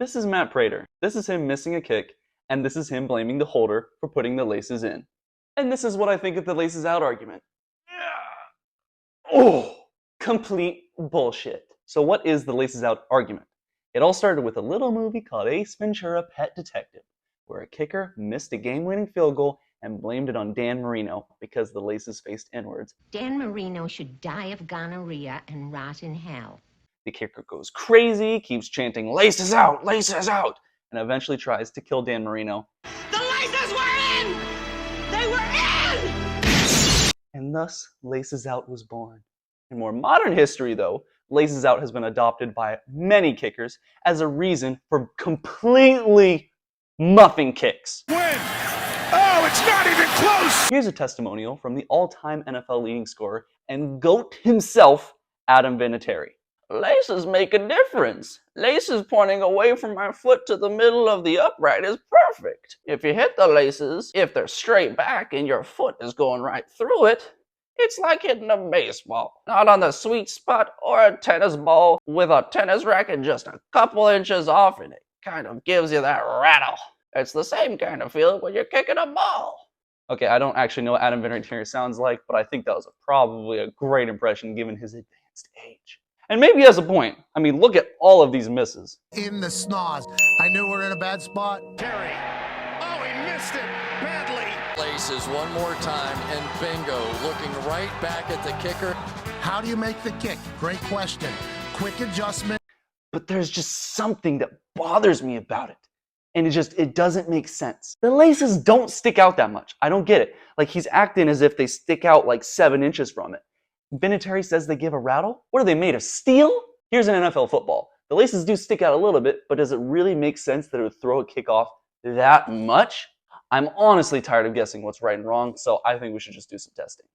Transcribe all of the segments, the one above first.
This is Matt Prater. This is him missing a kick, and this is him blaming the holder for putting the laces in. And this is what I think of the laces out argument. Oh, complete bullshit. So what is the laces out argument? It all started with a little movie called Ace Ventura: Pet Detective, where a kicker missed a game-winning field goal and blamed it on Dan Marino because the laces faced inwards. Dan Marino should die of gonorrhea and rot in hell. The kicker goes crazy, keeps chanting laces out, and eventually tries to kill Dan Marino. The laces were in! They were in! And thus, Laces Out was born. In more modern history, though, Laces Out has been adopted by many kickers as a reason for completely muffing kicks. Win! Oh, it's not even close! Here's a testimonial from the all-time NFL leading scorer and GOAT himself, Adam Vinatieri. Laces make a difference. Laces pointing away from my foot to the middle of the upright is perfect. If you hit the laces, if they're straight back and your foot is going right through it, it's like hitting a baseball. Not on the sweet spot or a tennis ball with a tennis racket just a couple inches off, and it kind of gives you that rattle. It's the same kind of feel when you're kicking a ball. Okay, I don't actually know what Adam Vinatieri sounds like, but I think that was probably a great impression given his advanced age. And maybe he has a point. I mean, look at all of these misses. In the snaz. I knew we were in a bad spot. Terry. Oh, he missed it badly. Laces one more time, and bingo, looking right back at the kicker. How do you make the kick? Great question. Quick adjustment. But there's just something that bothers me about it. And it doesn't make sense. The laces don't stick out that much. I don't get it. Like, he's acting as if they stick out like 7 inches from it. Vinatieri says they give a rattle? What are they made of, steel? Here's an NFL football. The laces do stick out a little bit, but does it really make sense that it would throw a kick off that much? I'm honestly tired of guessing what's right and wrong, so I think we should just do some testing.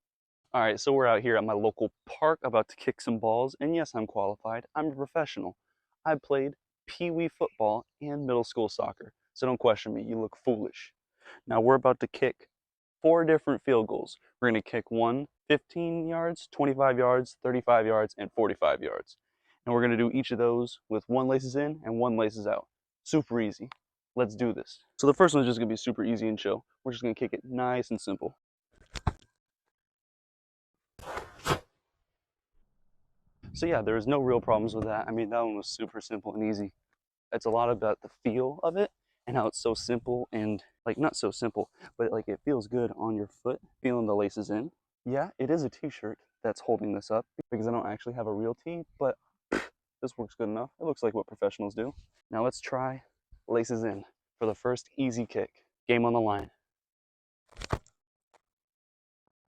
All right, so we're out here at my local park about to kick some balls, and yes, I'm qualified. I'm a professional. I played pee-wee football and middle school soccer, so don't question me. You look foolish. Now we're about to kick 4 different field goals. We're going to kick one 15 yards, 25 yards, 35 yards, and 45 yards. And we're going to do each of those with 1 laces in and 1 laces out. Super easy. Let's do this. So the first one's just going to be super easy and chill. We're just going to kick it nice and simple. So yeah, there's no real problems with that. I mean, that one was super simple and easy. It's a lot about the feel of it and how it's so simple and, like, not so simple, but like it feels good on your foot, feeling the laces in. Yeah, it is a t-shirt that's holding this up because I don't actually have a real tee, but this works good enough. It looks like what professionals do. Now let's try laces in for the first easy kick. Game on the line.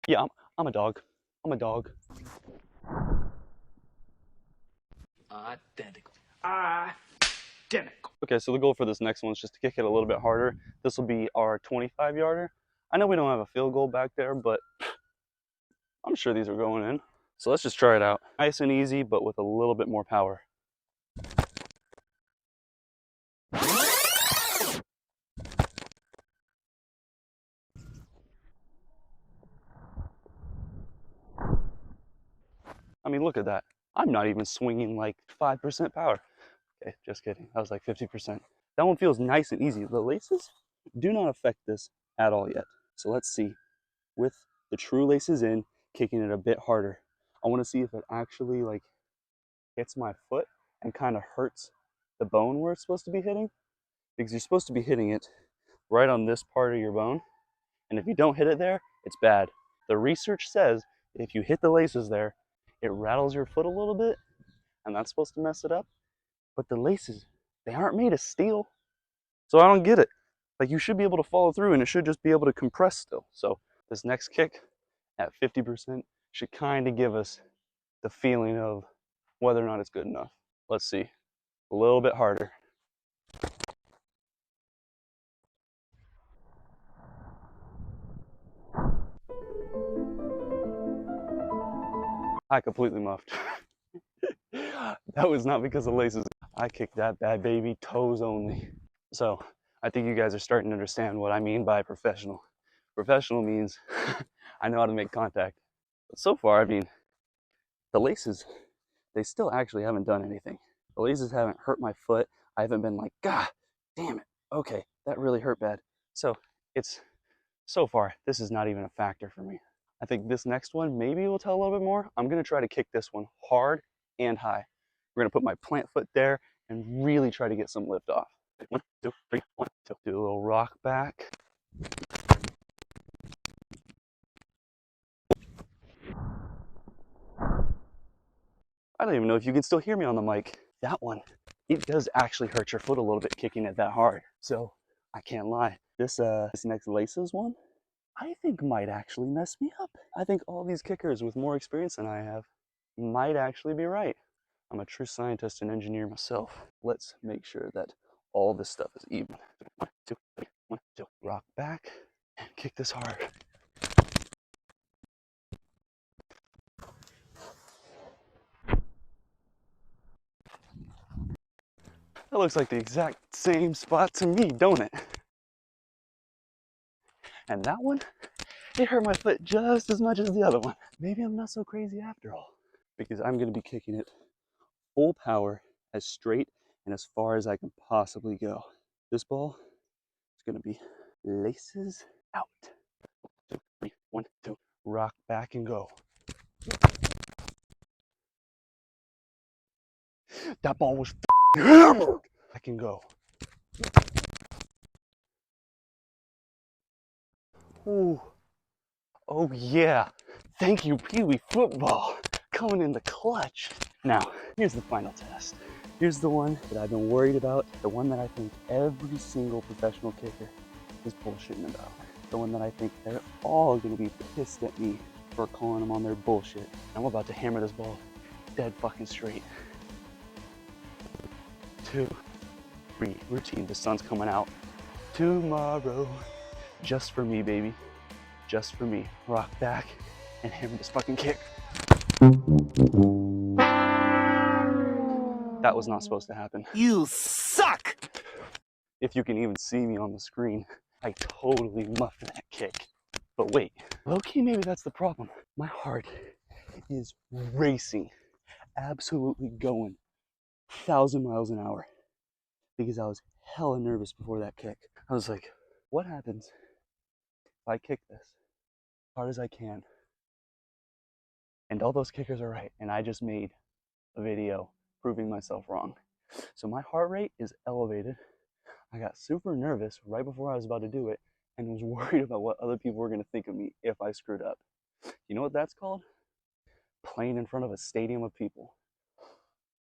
Yeah, I'm a dog. I'm a dog. Identical. Okay, so the goal for this next one is just to kick it a little bit harder. This will be our 25-yarder. I know we don't have a field goal back there, but I'm sure these are going in. So let's just try it out. Nice and easy, but with a little bit more power. I mean, look at that. I'm not even swinging like 5% power. Okay, just kidding. That was like 50%. That one feels nice and easy. The laces do not affect this at all yet. So let's see. With the true laces in, kicking it a bit harder. I want to see if it actually like hits my foot and kind of hurts the bone where it's supposed to be hitting. Because you're supposed to be hitting it right on this part of your bone. And if you don't hit it there, it's bad. The research says if you hit the laces there, it rattles your foot a little bit, and that's supposed to mess it up. But the laces, they aren't made of steel. So I don't get it. Like, you should be able to follow through, and it should just be able to compress still. So this next kick at 50% should kind of give us the feeling of whether or not it's good enough. Let's see. A little bit harder. I completely muffed. That was not because of laces. I kicked that bad baby toes only. So I think you guys are starting to understand what I mean by professional. Professional means I know how to make contact. But so far, I mean, the laces, they still actually haven't done anything. The laces haven't hurt my foot. I haven't been like, God damn it. Okay, that really hurt bad. So so far, this is not even a factor for me. I think this next one maybe will tell a little bit more. I'm gonna try to kick this one hard and high. We're gonna put my plant foot there and really try to get some lift off. 1, 2, 3, 1, 2. Do a little rock back. I don't even know if you can still hear me on the mic. That one, it does actually hurt your foot a little bit kicking it that hard. So I can't lie. This next laces one, I think might actually mess me up. I think all these kickers with more experience than I have might actually be right. I'm a true scientist and engineer myself. Let's make sure that all this stuff is even. 1, 2, 3, 1, 2. Rock back and kick this hard. That looks like the exact same spot to me, don't it? And that one, it hurt my foot just as much as the other one. Maybe I'm not so crazy after all, because I'm gonna be kicking it full power, as straight and as far as I can possibly go. This ball is gonna be laces out. 2, 3, 1, 2. Rock back and go. That ball was hammered. I can go. Ooh. Oh yeah. Thank you, Pee Wee football. Coming in the clutch. Now, here's the final test. Here's the one that I've been worried about. The one that I think every single professional kicker is bullshitting about. The one that I think they're all gonna be pissed at me for calling them on their bullshit. I'm about to hammer this ball dead fucking straight. 2, 3, routine. The sun's coming out tomorrow. Just for me, baby. Just for me. Rock back and hammer this fucking kick. That was not supposed to happen. You suck! If you can even see me on the screen, I totally muffed that kick. But wait, low-key, maybe that's the problem. My heart is racing, absolutely going 1,000 miles an hour, because I was hella nervous before that kick. I was like, what happens if I kick this as hard as I can? And all those kickers are right, and I just made a video proving myself wrong. So my heart rate is elevated. I got super nervous right before I was about to do it and was worried about what other people were going to think of me if I screwed up. You know what that's called? Playing in front of a stadium of people.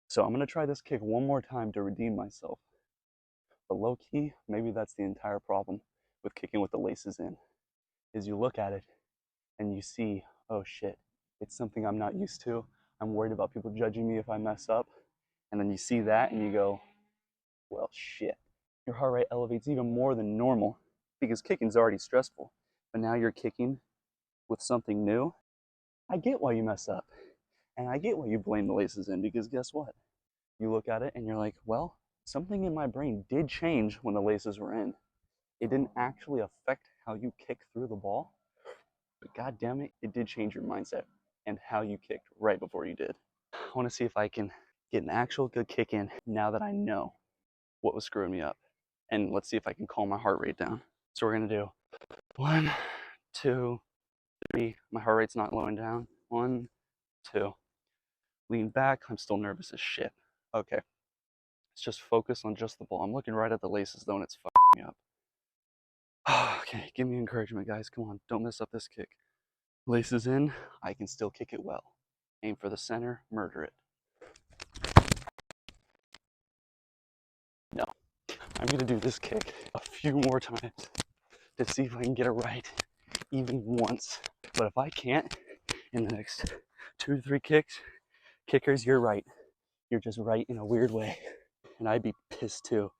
So I'm going to try this kick one more time to redeem myself. But low key, maybe that's the entire problem with kicking with the laces in, is you look at it and you see, oh shit, it's something I'm not used to. I'm worried about people judging me if I mess up. And then you see that and you go, well, shit. Your heart rate elevates even more than normal because kicking's already stressful. But now you're kicking with something new. I get why you mess up. And I get why you blame the laces in, because guess what? You look at it and you're like, well, something in my brain did change when the laces were in. It didn't actually affect how you kick through the ball, but god damn it, it did change your mindset and how you kicked right before you did. I want to see if I can get an actual good kick in now that I know what was screwing me up. And let's see if I can calm my heart rate down. So we're gonna do 1, 2, 3. My heart rate's not slowing down. 1, 2. Lean back. I'm still nervous as shit. Okay. Let's just focus on just the ball. I'm looking right at the laces though, and it's fucking me up. Okay, give me encouragement, guys. Come on, don't mess up this kick. Laces in. I can still kick it well. Aim for the center. Murder it. No. I'm gonna do this kick a few more times to see if I can get it right even once. But if I can't, in the next 2 to 3 kickers, you're right. You're just right in a weird way. And I'd be pissed too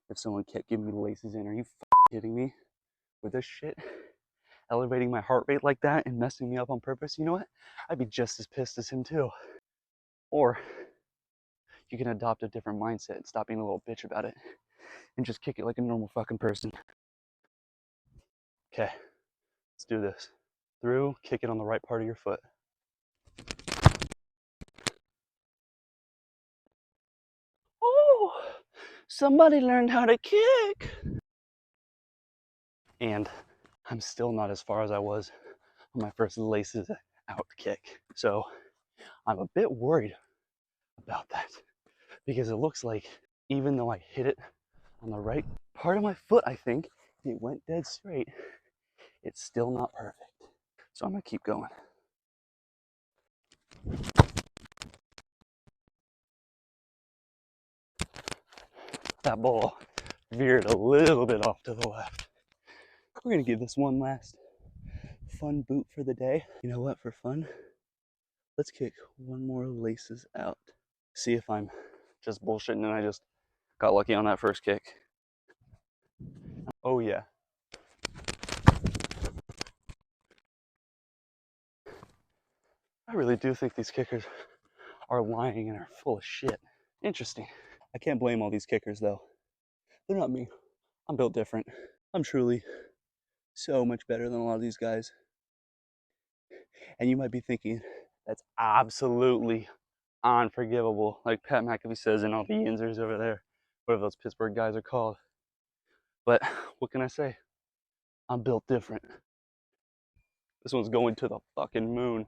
if someone kept giving me the laces in. Are you kidding me? With this shit elevating my heart rate like that and messing me up on purpose, you know what? I'd be just as pissed as him too. Or you can adopt a different mindset and stop being a little bitch about it and just kick it like a normal fucking person. Okay, let's do this. Through, kick it on the right part of your foot. Oh, Somebody learned how to kick. And I'm still not as far as I was on my first laces out kick. So I'm a bit worried about that because it looks like even though I hit it on the right part of my foot, I think it went dead straight. It's still not perfect. So I'm gonna keep going. That ball veered a little bit off to the left. We're gonna give this one last fun boot for the day. You know what, for fun, let's kick one more laces out. See if I'm just bullshitting and I just got lucky on that first kick. Oh yeah. I really do think these kickers are lying and are full of shit. Interesting. I can't blame all these kickers though. They're not me. I'm built different. I'm truly so much better than a lot of these guys. And you might be thinking, that's absolutely unforgivable, like Pat McAfee says and all the Yinzers over there, whatever those Pittsburgh guys are called. But what can I say? I'm built different. This one's going to the fucking moon.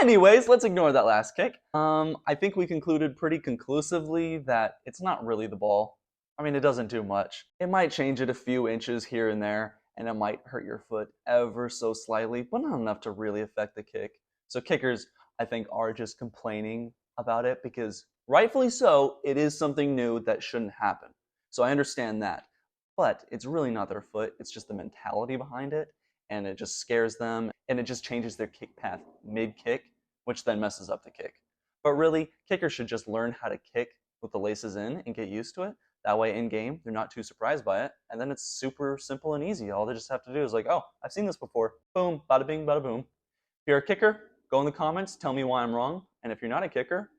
Anyways, let's ignore that last kick. I think we concluded pretty conclusively that it's not really the ball. I mean, it doesn't do much. It might change it a few inches here and there, and it might hurt your foot ever so slightly, but not enough to really affect the kick. So kickers, I think, are just complaining about it because, rightfully so, it is something new that shouldn't happen. So I understand that. But it's really not their foot, it's just the mentality behind it, and it just scares them, and it just changes their kick path mid-kick, which then messes up the kick. But really, kickers should just learn how to kick with the laces in and get used to it. That way, in game, they're not too surprised by it, and then it's super simple and easy. All they just have to do is like, oh, I've seen this before. Boom, bada bing, bada boom. If you're a kicker, go in the comments, tell me why I'm wrong, and if you're not a kicker,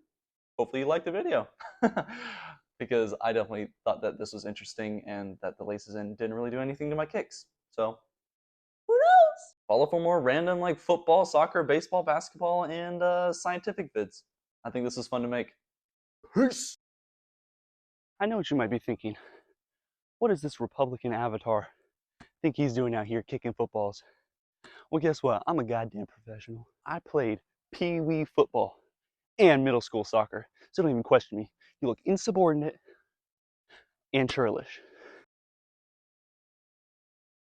hopefully you liked the video. Because I definitely thought that this was interesting and that the laces in didn't really do anything to my kicks. So, who knows? Follow for more random like football, soccer, baseball, basketball, and scientific vids. I think this is fun to make. Peace! I know what you might be thinking. What does this Republican avatar think he's doing out here kicking footballs? Well, guess what? I'm a goddamn professional. I played pee-wee football and middle school soccer. So don't even question me. You look insubordinate and churlish.